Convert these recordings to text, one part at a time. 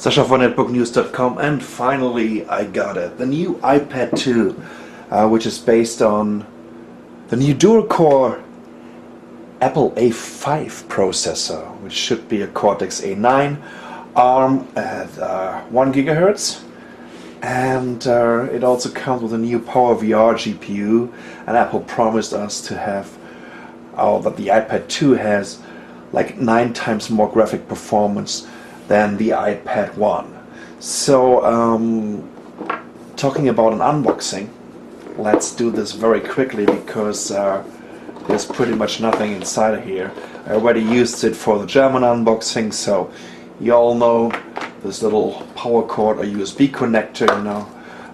Sasha for netbooknews.com, and finally I got it. The new iPad 2, which is based on the new dual-core Apple A5 processor, which should be a Cortex A9, ARM at 1 GHz, and it also comes with a new PowerVR GPU, and Apple promised us to have, that the iPad 2 has like 9 times more graphic performance than the iPad 1. So, talking about an unboxing, let's do this very quickly because there's pretty much nothing inside of here. I already used it for the German unboxing, so you all know this little power cord or USB connector,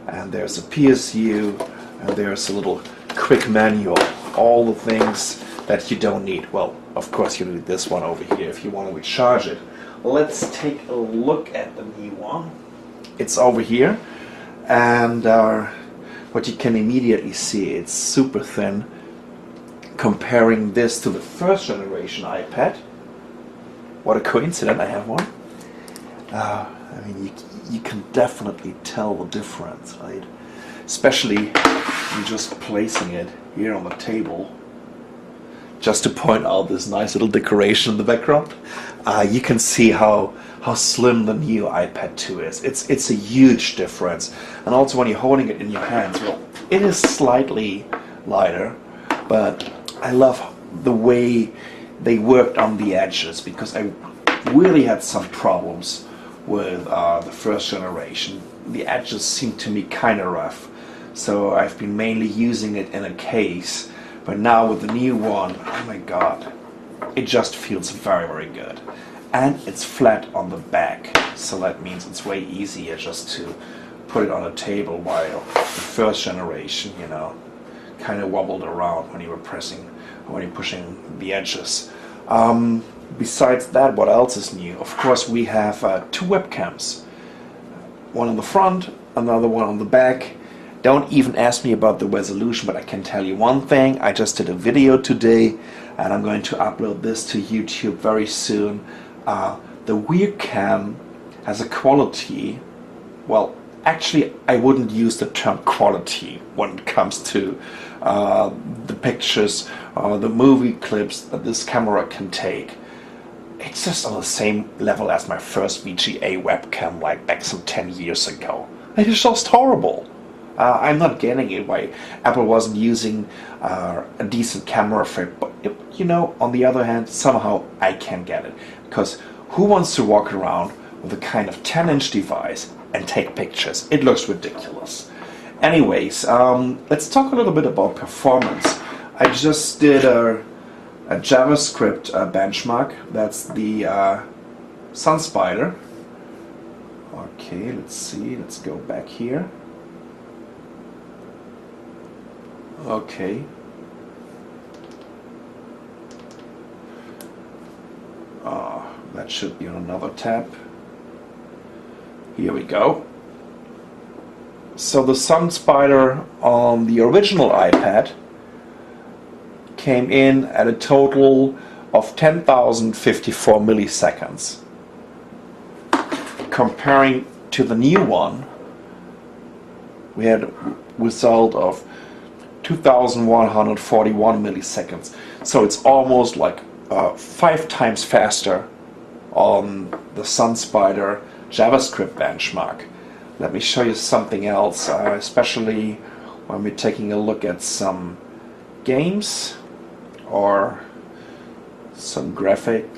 and there's a PSU, and there's a little quick manual, all the things that you don't need. Well, of course you need this one over here if you want to recharge it. Let's take a look at the new one. It's over here, and what you can immediately see, it's super thin. Comparing this to the first generation iPad, what a coincidence, I have one. I mean, you can definitely tell the difference, right? Especially in just placing it here on the table. Just to point out this nice little decoration in the background, you can see how slim the new iPad 2 is. It's a huge difference. And also when you're holding it in your hands, well, it is slightly lighter, but I love the way they worked on the edges, because I really had some problems with the first generation. The edges seem to me kind of rough, so I've been mainly using it in a case. But now with the new one, oh my god, it just feels very, very good. And it's flat on the back, so that means it's way easier just to put it on a table, while the first generation, kind of wobbled around when you were pushing the edges. Besides that, what else is new? Of course, we have 2 webcams. One on the front, another one on the back. Don't even ask me about the resolution, but I can tell you one thing. I just did a video today, and I'm going to upload this to YouTube very soon. The rear cam has a quality, well, actually I wouldn't use the term quality when it comes to the pictures or the movie clips that this camera can take. It's just on the same level as my first VGA webcam, like back some 10 years ago. It is just horrible. I'm not getting it why Apple wasn't using a decent camera for it, but on the other hand, somehow I can get it, because who wants to walk around with a kind of 10-inch device and take pictures? It looks ridiculous. Anyways, let's talk a little bit about performance. I just did a JavaScript benchmark. That's the SunSpider. Okay, let's see. Let's go back here. Okay. That should be on another tab. Here we go. So the SunSpider on the original iPad came in at a total of 10,054 milliseconds. Comparing to the new one, we had a result of 2,141 milliseconds. So it's almost like 5 times faster on the SunSpider JavaScript benchmark. Let me show you something else, especially when we're taking a look at some games or some graphic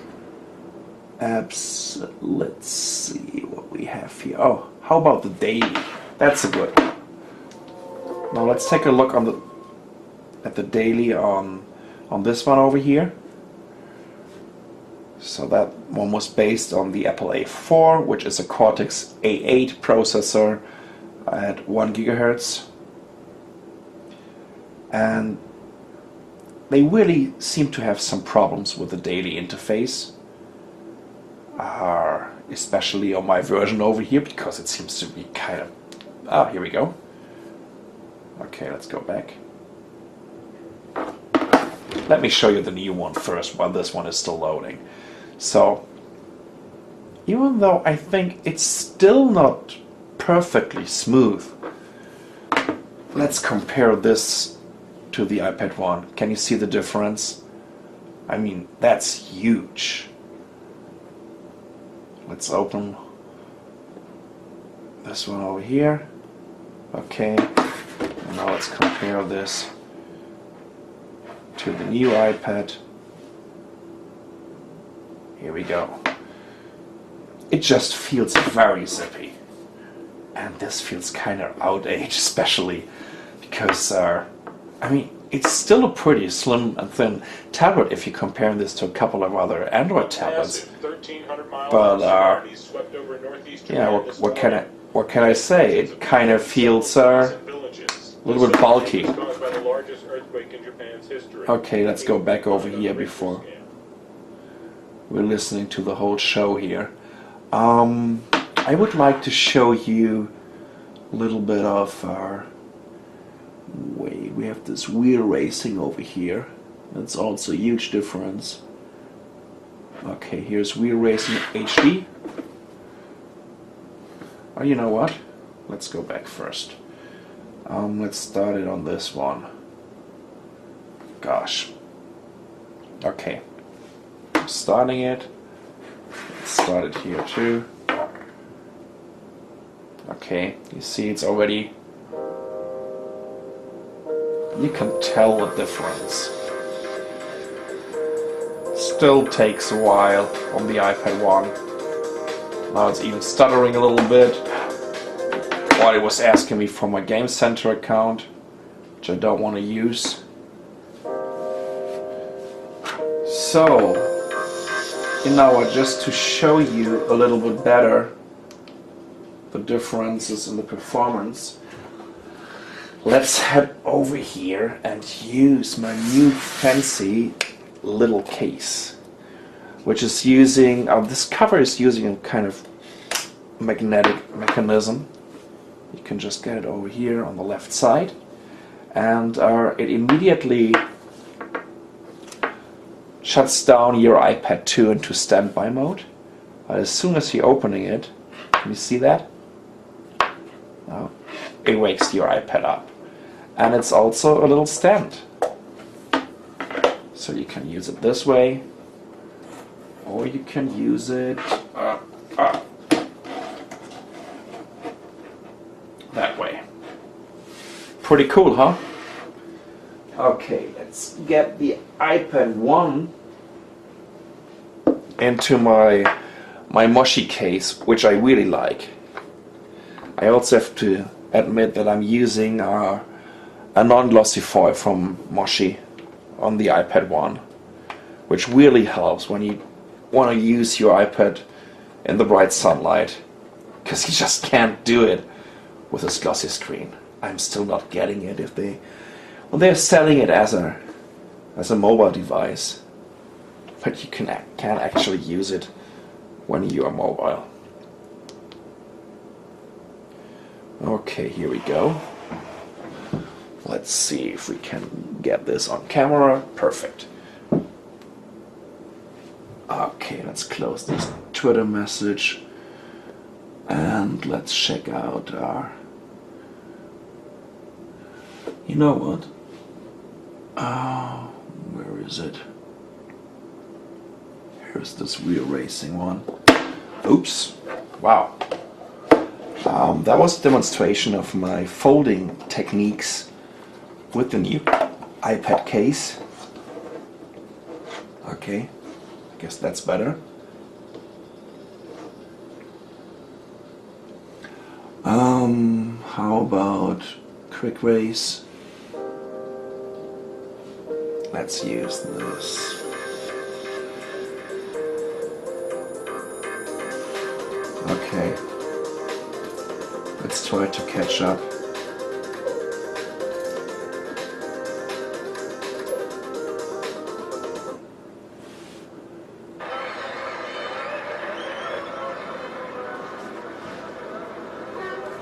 apps. Let's see what we have here. Oh, how about the daily? That's a good one. Now let's take a look at the daily on this one over here. So that one was based on the Apple A4, which is a Cortex A8 processor at 1 GHz. And they really seem to have some problems with the daily interface, especially on my version over here, because it seems to be kind of... here we go. Okay, let's go back. Let me show you the new one first while this one is still loading. So even though I think it's still not perfectly smooth. Let's compare this to the iPad 1. Can you see the difference? I mean, that's huge. Let's open this one over here. Okay, and now let's compare this to the new iPad. Here we go. It just feels very zippy. And this feels kind of outdated, especially because, I mean, it's still a pretty slim and thin tablet if you compare this to a couple of other Android tablets. But, yeah, what can I say? It kind of feels a little bit bulky. Okay, let's go back over here before we're listening to the whole show here. I would like to show you a little bit of wait, we have this wheel racing over here. That's also a huge difference. Okay, here's wheel racing HD. Oh, you know what? Let's go back first. Let's start it on this one. Gosh. Okay. I'm starting it. Let's start it here too. Okay, you see it's already... You can tell the difference. Still takes a while on the iPad 1. Now it's even stuttering a little bit. While it was asking me for my Game Center account, which I don't want to use. So, you know what, just to show you a little bit better the differences in the performance, let's head over here and use my new fancy little case, which is using, this cover is using a kind of magnetic mechanism. You can just get it over here on the left side, and it immediately shuts down your iPad 2 into standby mode. As soon as you're opening it, can you see that? Now, it wakes your iPad up. And it's also a little stand. So you can use it this way, or you can use it that way. Pretty cool, huh? Okay, let's get the iPad 1 into my Moshi case, which I really like. I also have to admit that I'm using a non-glossy foil from Moshi on the iPad 1, which really helps when you want to use your iPad in the bright sunlight, because you just can't do it with this glossy screen. I'm still not getting it if they're selling it as a mobile device, but you can actually use it when you are mobile. Okay, here we go. Let's see if we can get this on camera. Perfect. Okay, let's close this Twitter message and let's check out our... You know what? Where is it? Here's this wheel racing one. Oops. Wow. That was a demonstration of my folding techniques with the new iPad case. Okay, I guess that's better. How about quick race? Let's use this. Okay. Let's try to catch up.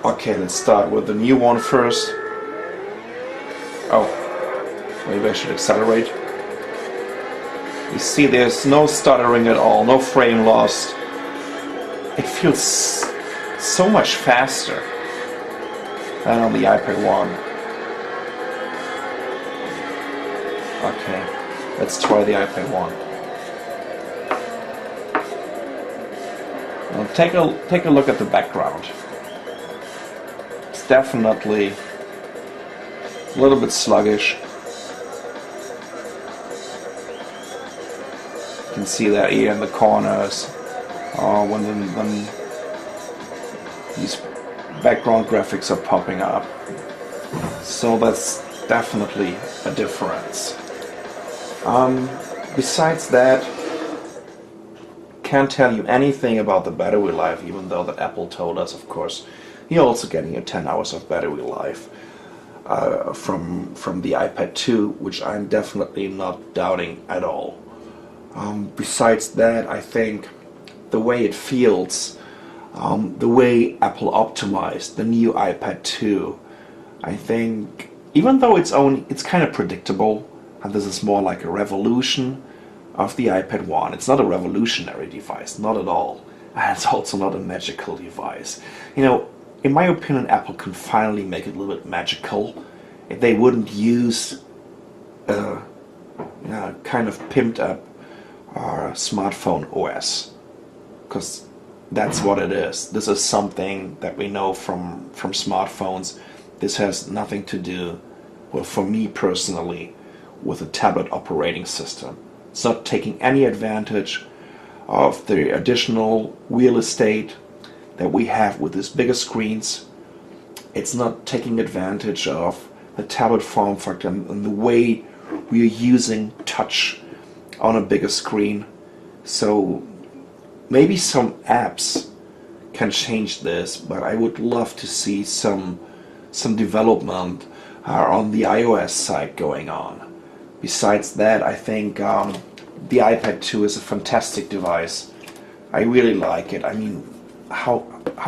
Okay, let's start with the new one first. Oh, maybe I should accelerate. You see there's no stuttering at all, no frame loss. it feels so much faster than on the iPad 1. Okay, let's try the iPad 1. Now take a look at the background. It's definitely a little bit sluggish. You can see that here in the corners when these background graphics are popping up. So that's definitely a difference. Besides that, can't tell you anything about the battery life, even though that Apple told us, of course, you're also getting your 10 hours of battery life from the iPad 2, which I'm definitely not doubting at all. Besides that, I think the way it feels, the way Apple optimized the new iPad 2, I think, even though it's kind of predictable, and this is more like a revolution of the iPad 1. It's not a revolutionary device, not at all. And it's also not a magical device. You know, in my opinion, Apple can finally make it a little bit magical if they wouldn't use a kind of pimped up smartphone OS. Because that's what it is. This is something that we know from smartphones. This has nothing to do, well, for me personally, with a tablet operating system. It's not taking any advantage of the additional real estate that we have with these bigger screens. It's not taking advantage of the tablet form factor and the way we are using touch on a bigger screen. So maybe some apps can change this, but I would love to see some development on the iOS side going on. Besides that, I think the iPad 2 is a fantastic device. I really like it. I mean, how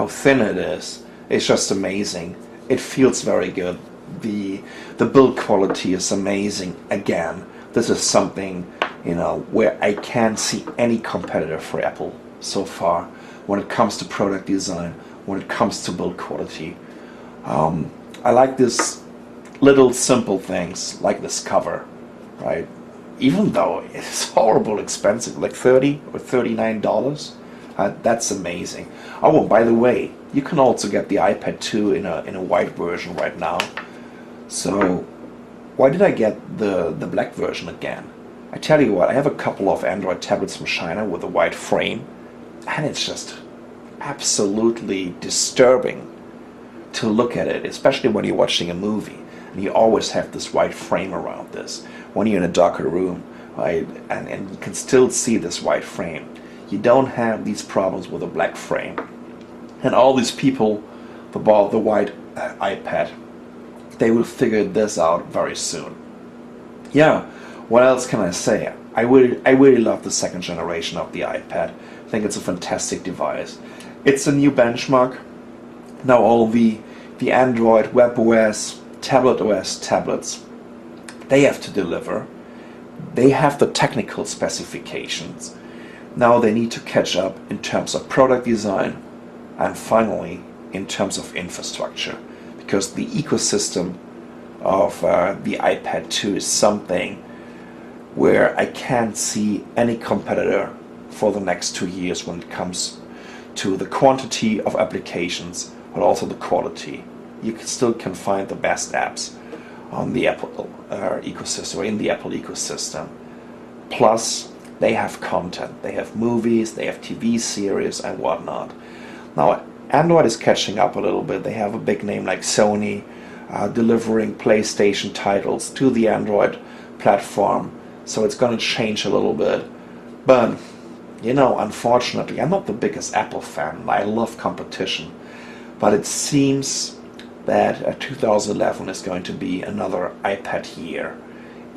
thin it is. It's just amazing. It feels very good. The build quality is amazing. Again, this is something, you know, where I can't see any competitor for Apple so far when it comes to product design, when it comes to build quality. I like this little simple things like this cover. Right, even though it's horrible expensive, like $30 or $39, that's amazing. Oh, by the way, you can also get the iPad 2 in a white version right now. So, why did I get the black version again? I tell you what, I have a couple of Android tablets from China with a white frame, and it's just absolutely disturbing to look at it, especially when you're watching a movie. You always have this white frame around this when you're in a darker room, right? And you can still see this white frame. You don't have these problems with a black frame. And all these people that bought the white iPad, they will figure this out very soon. Yeah, what else can I say? I really love the second generation of the iPad. I think it's a fantastic device. It's a new benchmark. Now all the Android, WebOS, TabletOS tablets, they have to deliver. They have the technical specifications. Now they need to catch up in terms of product design and finally in terms of infrastructure, because the ecosystem of the iPad 2 is something where I can't see any competitor for the next 2 years when it comes to the quantity of applications, but also the quality. You still can find the best apps on the Apple ecosystem, or in the Apple ecosystem. Plus, they have content. They have movies, they have TV series and whatnot. Now, Android is catching up a little bit. They have a big name like Sony delivering PlayStation titles to the Android platform. So it's going to change a little bit. But, you know, unfortunately, I'm not the biggest Apple fan. I love competition. But it seems that 2011 is going to be another iPad year,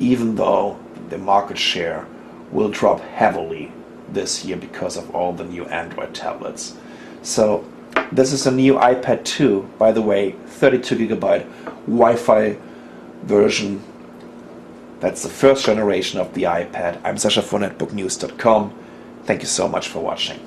even though the market share will drop heavily this year because of all the new Android tablets. So this is a new iPad 2, by the way, 32GB Wi-Fi version. That's the first generation of the iPad. I'm Sascha for netbooknews.com. Thank you so much for watching.